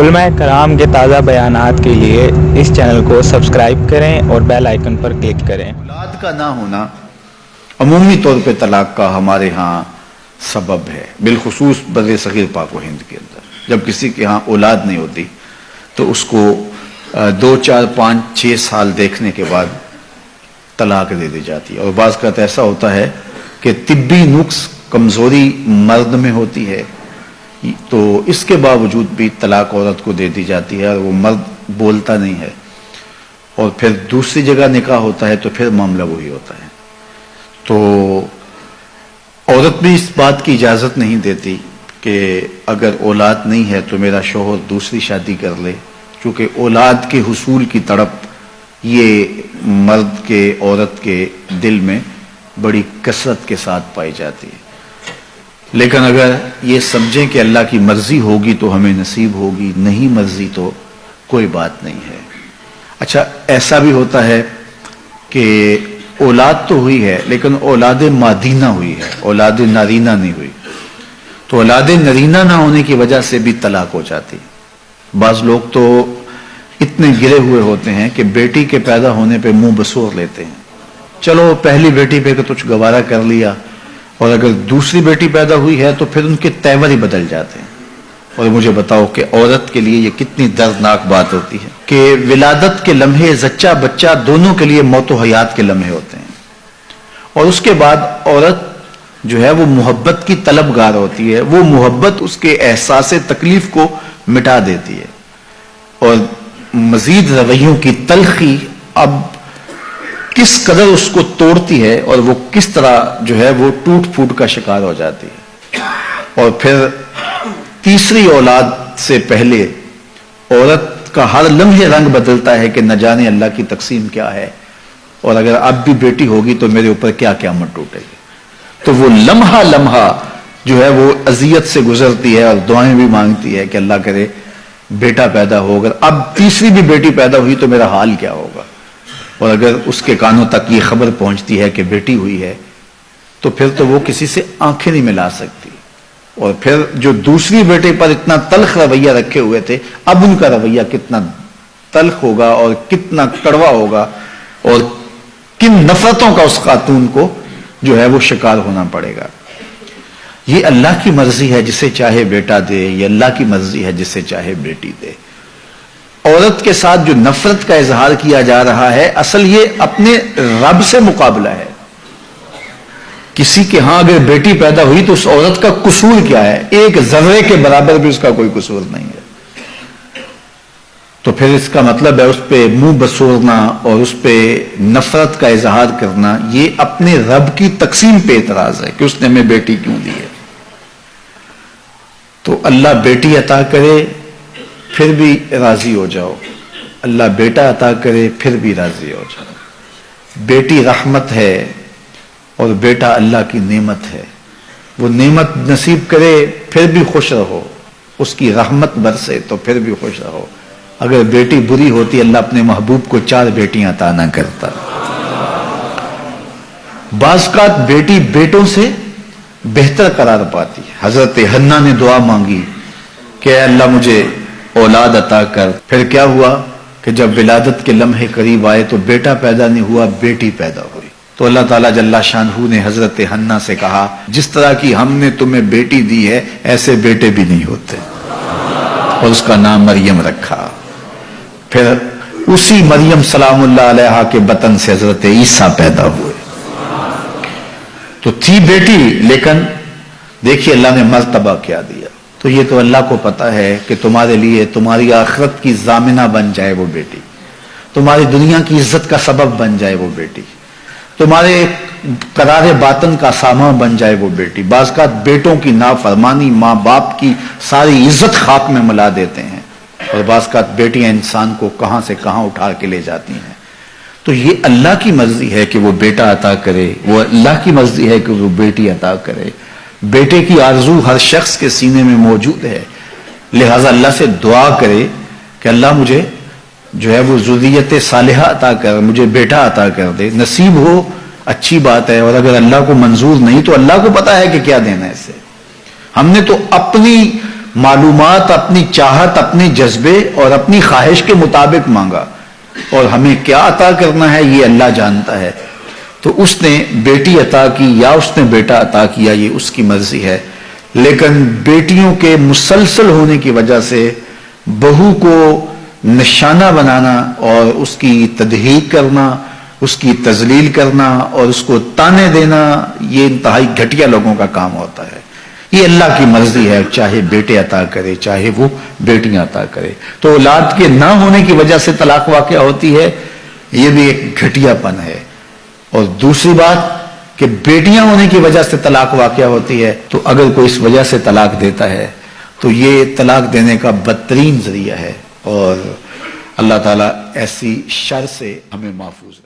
علماء کرام کے تازہ بیانات کے لیے اس چینل کو سبسکرائب کریں اور بیل آئیکن پر کلک کریں۔ اولاد کا نہ ہونا عمومی طور پہ طلاق کا ہمارے ہاں سبب ہے، بالخصوص بر صغیر پاک و ہند کے اندر۔ جب کسی کے ہاں اولاد نہیں ہوتی تو اس کو 2 4 5 6 سال دیکھنے کے بعد طلاق دے دی جاتی ہے، اور بعض کا ایسا ہوتا ہے کہ طبی نقص کمزوری مرد میں ہوتی ہے تو اس کے باوجود بھی طلاق عورت کو دے دی جاتی ہے، اور وہ مرد بولتا نہیں ہے، اور پھر دوسری جگہ نکاح ہوتا ہے تو پھر معاملہ وہی ہوتا ہے۔ تو عورت بھی اس بات کی اجازت نہیں دیتی کہ اگر اولاد نہیں ہے تو میرا شوہر دوسری شادی کر لے، چونکہ اولاد کے حصول کی تڑپ یہ مرد کے عورت کے دل میں بڑی کثرت کے ساتھ پائی جاتی ہے۔ لیکن اگر یہ سمجھیں کہ اللہ کی مرضی ہوگی تو ہمیں نصیب ہوگی، نہیں مرضی تو کوئی بات نہیں ہے۔ اچھا، ایسا بھی ہوتا ہے کہ اولاد تو ہوئی ہے لیکن اولاد مادینہ ہوئی ہے، اولاد نارینہ نہیں ہوئی، تو اولاد نارینہ نہ ہونے کی وجہ سے بھی طلاق ہو جاتی۔ بعض لوگ تو اتنے گرے ہوئے ہوتے ہیں کہ بیٹی کے پیدا ہونے پہ منہ بسور لیتے ہیں، چلو پہلی بیٹی پہ تو کچھ گوارا کر لیا، اور اگر دوسری بیٹی پیدا ہوئی ہے تو پھر ان کے تیور ہی بدل جاتے ہیں۔ اور مجھے بتاؤ کہ عورت کے لیے یہ کتنی دردناک بات ہوتی ہے کہ ولادت کے لمحے زچہ بچہ دونوں کے لیے موت و حیات کے لمحے ہوتے ہیں، اور اس کے بعد عورت جو ہے وہ محبت کی طلبگار ہوتی ہے، وہ محبت اس کے احساس تکلیف کو مٹا دیتی ہے، اور مزید رویوں کی تلخی اب کس قدر اس کو توڑتی ہے، اور وہ کس طرح جو ہے وہ ٹوٹ پھوٹ کا شکار ہو جاتی ہے۔ اور پھر تیسری اولاد سے پہلے عورت کا ہر لمحے رنگ بدلتا ہے کہ نہ جانے اللہ کی تقسیم کیا ہے، اور اگر اب بھی بیٹی ہوگی تو میرے اوپر کیا قیامت ٹوٹے گی۔ تو وہ لمحہ لمحہ جو ہے وہ اذیت سے گزرتی ہے، اور دعائیں بھی مانگتی ہے کہ اللہ کرے بیٹا پیدا ہو، اگر اب تیسری بھی بیٹی پیدا ہوئی تو میرا حال کیا ہوگا۔ اور اگر اس کے کانوں تک یہ خبر پہنچتی ہے کہ بیٹی ہوئی ہے تو پھر تو وہ کسی سے آنکھیں نہیں ملا سکتی، اور پھر جو دوسری بیٹے پر اتنا تلخ رویہ رکھے ہوئے تھے اب ان کا رویہ کتنا تلخ ہوگا اور کتنا کڑوا ہوگا، اور کن نفرتوں کا اس خاتون کو جو ہے وہ شکار ہونا پڑے گا۔ یہ اللہ کی مرضی ہے، جسے چاہے بیٹا دے، یہ اللہ کی مرضی ہے جسے چاہے بیٹی دے۔ عورت کے ساتھ جو نفرت کا اظہار کیا جا رہا ہے اصل یہ اپنے رب سے مقابلہ ہے۔ کسی کے ہاں اگر بیٹی پیدا ہوئی تو اس عورت کا قصور کیا ہے؟ ایک ذرے کے برابر بھی اس کا کوئی قصور نہیں ہے۔ تو پھر اس کا مطلب ہے اس پہ منہ بسورنا اور اس پہ نفرت کا اظہار کرنا، یہ اپنے رب کی تقسیم پہ اعتراض ہے کہ اس نے ہمیں بیٹی کیوں دی ہے۔ تو اللہ بیٹی عطا کرے پھر بھی راضی ہو جاؤ، اللہ بیٹا عطا کرے پھر بھی راضی ہو جاؤ۔ بیٹی رحمت ہے اور بیٹا اللہ کی نعمت ہے، وہ نعمت نصیب کرے پھر بھی خوش رہو، اس کی رحمت برسے تو پھر بھی خوش رہو۔ اگر بیٹی بری ہوتی اللہ اپنے محبوب کو 4 بیٹیاں عطا نہ کرتا۔ بعض اوقات بیٹی بیٹوں سے بہتر قرار پاتی ہے۔ حضرت حنہ نے دعا مانگی کہ اے اللہ مجھے اولاد عطا کر، پھر کیا ہوا کہ جب ولادت کے لمحے قریب آئے تو بیٹا پیدا نہیں ہوا، بیٹی پیدا ہوئی۔ تو اللہ تعالیٰ جل شانہ نے حضرت حنہ سے کہا جس طرح کی ہم نے تمہیں بیٹی دی ہے ایسے بیٹے بھی نہیں ہوتے، اور اس کا نام مریم رکھا۔ پھر اسی مریم سلام اللہ علیہا کے بطن سے حضرت عیسیٰ پیدا ہوئے۔ تو تھی بیٹی، لیکن دیکھیے اللہ نے مرتبہ کیا دیا۔ تو یہ تو اللہ کو پتا ہے کہ تمہارے لیے تمہاری آخرت کی ضامنہ بن جائے وہ بیٹی، تمہاری دنیا کی عزت کا سبب بن جائے وہ بیٹی، تمہارے قرار باطن کا سامان بن جائے وہ بیٹی۔ بعض کا بیٹوں کی نافرمانی ماں باپ کی ساری عزت خاک میں ملا دیتے ہیں، اور بعض کا بیٹیاں انسان کو کہاں سے کہاں اٹھا کے لے جاتی ہیں۔ تو یہ اللہ کی مرضی ہے کہ وہ بیٹا عطا کرے، وہ اللہ کی مرضی ہے کہ وہ بیٹی عطا کرے۔ بیٹے کی آرزو ہر شخص کے سینے میں موجود ہے، لہذا اللہ سے دعا کرے کہ اللہ مجھے جو ہے وہ ذریت صالحہ عطا کر، مجھے بیٹا عطا کر دے۔ نصیب ہو اچھی بات ہے، اور اگر اللہ کو منظور نہیں تو اللہ کو پتا ہے کہ کیا دینا ہے اسے۔ ہم نے تو اپنی معلومات اپنی چاہت، اپنے جذبے اور اپنی خواہش کے مطابق مانگا، اور ہمیں کیا عطا کرنا ہے یہ اللہ جانتا ہے۔ تو اس نے بیٹی عطا کی یا اس نے بیٹا عطا کیا یہ اس کی مرضی ہے، لیکن بیٹیوں کے مسلسل ہونے کی وجہ سے بہو کو نشانہ بنانا اور اس کی تدہیق کرنا، اس کی تذلیل کرنا اور اس کو تانے دینا، یہ انتہائی گھٹیا لوگوں کا کام ہوتا ہے۔ یہ اللہ کی مرضی ہے، چاہے بیٹے عطا کرے چاہے وہ بیٹیاں عطا کرے۔ تو اولاد کے نہ ہونے کی وجہ سے طلاق واقع ہوتی ہے، یہ بھی ایک گھٹیا پن ہے۔ اور دوسری بات کہ بیٹیاں ہونے کی وجہ سے طلاق واقع ہوتی ہے، تو اگر کوئی اس وجہ سے طلاق دیتا ہے تو یہ طلاق دینے کا بدترین ذریعہ ہے، اور اللہ تعالیٰ ایسی شر سے ہمیں محفوظ